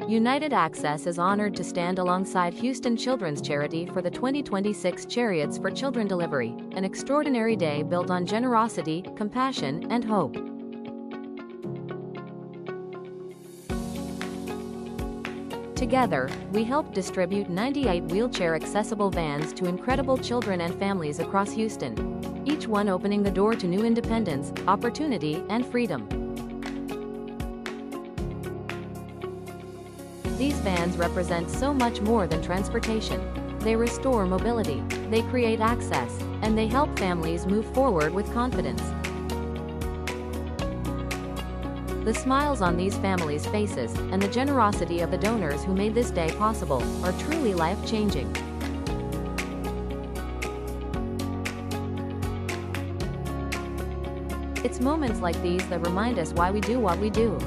United Access is honored to stand alongside Houston Children's Charity for the 2026 Chariots for Children delivery, an extraordinary day built on generosity, compassion, and hope. Together, we helped distribute 98 wheelchair-accessible vans to incredible children and families across Houston, each one opening the door to new independence, opportunity, and freedom. These vans represent so much more than transportation. They restore mobility, they create access, and they help families move forward with confidence. The smiles on these families' faces, and the generosity of the donors who made this day possible, are truly life-changing. It's moments like these that remind us why we do what we do.